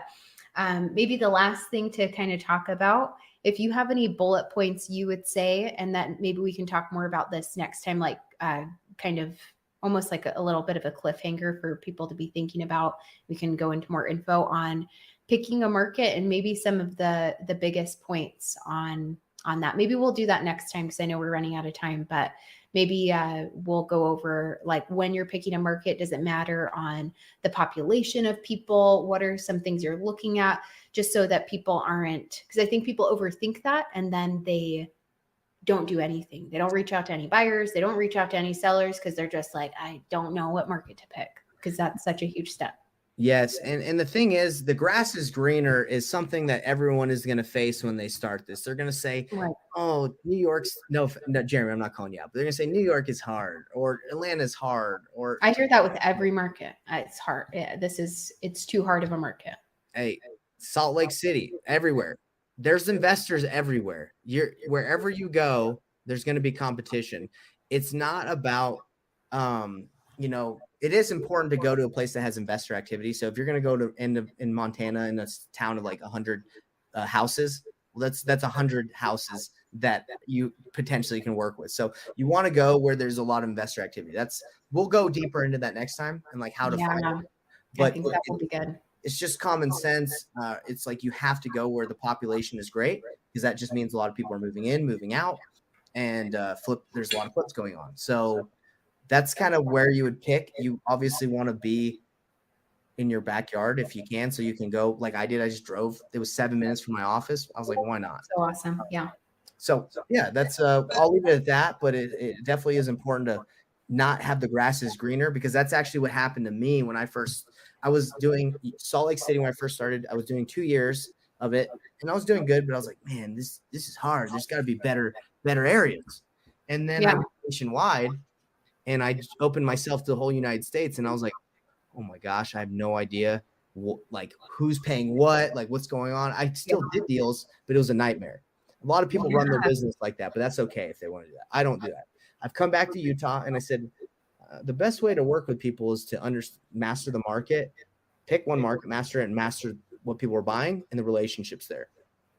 maybe the last thing to kind of talk about, if you have any bullet points you would say, and that maybe we can talk more about this next time, like kind of almost like a little bit of a cliffhanger for people to be thinking about. We can go into more info on picking a market and maybe some of the biggest points on that. Maybe we'll do that next time because I know we're running out of time, but maybe we'll go over, like, when you're picking a market, does it matter on the population of people? What are some things you're looking at, just so that people aren't, because I think people overthink that and then they don't do anything. They don't reach out to any buyers. They don't reach out to any sellers because they're just like, I don't know what market to pick, because that's such a huge step. Yes. And the thing is, the grass is greener is something that everyone is going to face when they start this. They're going to say, Right. oh, New York's no, Jeremy, I'm not calling you out, but they're going to say New York is hard, or Atlanta's hard, or I hear that with every market. It's hard. Yeah, it's too hard of a market. hey, Salt Lake City, everywhere. There's investors everywhere. Wherever you go, there's going to be competition. It's not about, it is important to go to a place that has investor activity. So if you're going to go to in Montana, in a town of like 100 houses, well, that's 100 houses that you potentially can work with. So you want to go where there's a lot of investor activity. We'll go deeper into that next time and like how to find it. But I think that will be good. It's just common sense. It's like you have to go where the population is great, because that just means a lot of people are moving in, moving out, and there's a lot of flips going on. So that's kind of where you would pick. You obviously want to be in your backyard if you can, so you can go like I did. I just drove. It was 7 minutes from my office. I was like, why not? So awesome. Yeah. So yeah, that's I'll leave it at that. But it definitely is important to not have the grass is greener, because that's actually what happened to me when I was doing Salt Lake City when I first started. I was doing 2 years of it, and I was doing good, but I was like, man, this is hard. There's got to be better areas. And then I went nationwide, and I just opened myself to the whole United States, and I was like, oh my gosh, I have no idea like who's paying what, like what's going on. I still did deals, but it was a nightmare. A lot of people run their business like that, but that's okay if they want to do that. I don't do that. I've come back to Utah, and I said, the best way to work with people is to master the market, pick one market, master it, and master what people are buying and the relationships there.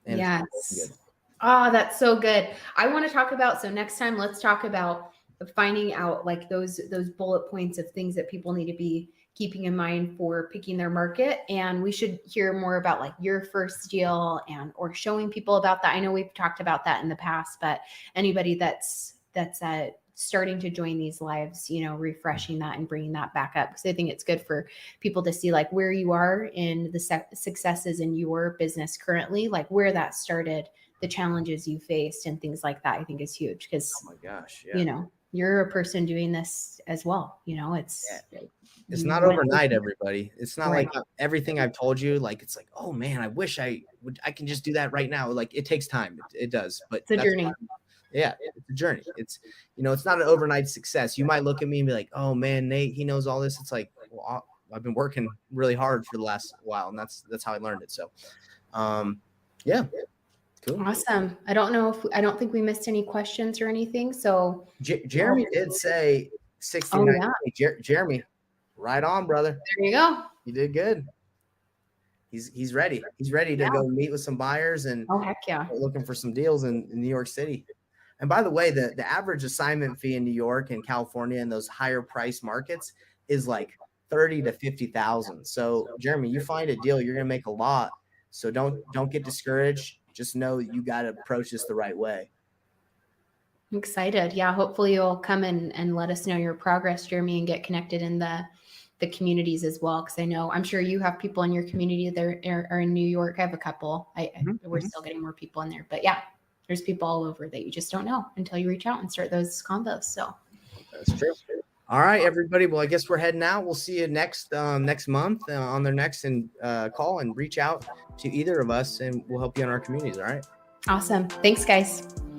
And yes. Oh, that's so good. I want to talk about, so next time, let's talk about finding out like those bullet points of things that people need to be keeping in mind for picking their market. And we should hear more about like your first deal or showing people about that. I know we've talked about that in the past, but anybody that's starting to join these lives, refreshing that and bringing that back up, because I think it's good for people to see like where you are in the successes in your business currently, like where that started, the challenges you faced and things like that, I think is huge because, Oh my gosh. Yeah. you know, you're a person doing this as well. You know, it's It's you not went- overnight, everybody. It's not Right. like everything I've told you. Like, it's like, oh man, I wish I can just do that right now. Like, it takes time. It does, but It's a that's journey. fine. Yeah, it's a journey. It's, you know, it's not an overnight success. You might look at me and be like, oh man, Nate, he knows all this. It's like, well, I've been working really hard for the last while, and that's how I learned it. So, yeah, cool. Awesome. I don't think we missed any questions or anything. So Jeremy did say 69. Oh, yeah. Jeremy, right on, brother. there you go. You did good. He's ready. He's ready to Yeah. go meet with some buyers and Oh, heck yeah. looking for some deals in New York City. And by the way, the average assignment fee in New York and California and those higher price markets is like 30 to 50,000. So Jeremy, you find a deal, you're gonna make a lot. So don't get discouraged. Just know you got to approach this the right way. I'm excited. Yeah. Hopefully you'll come and let us know your progress, Jeremy, and get connected in the communities as well. Cause I'm sure you have people in your community that are in New York. I have a couple. We're still getting more people in there, but yeah, there's people all over that you just don't know until you reach out and start those combos. So that's true. All right, everybody. Well, I guess we're heading out. We'll see you next month on their next call, and reach out to either of us, and we'll help you in our communities. All right. Awesome. Thanks, guys.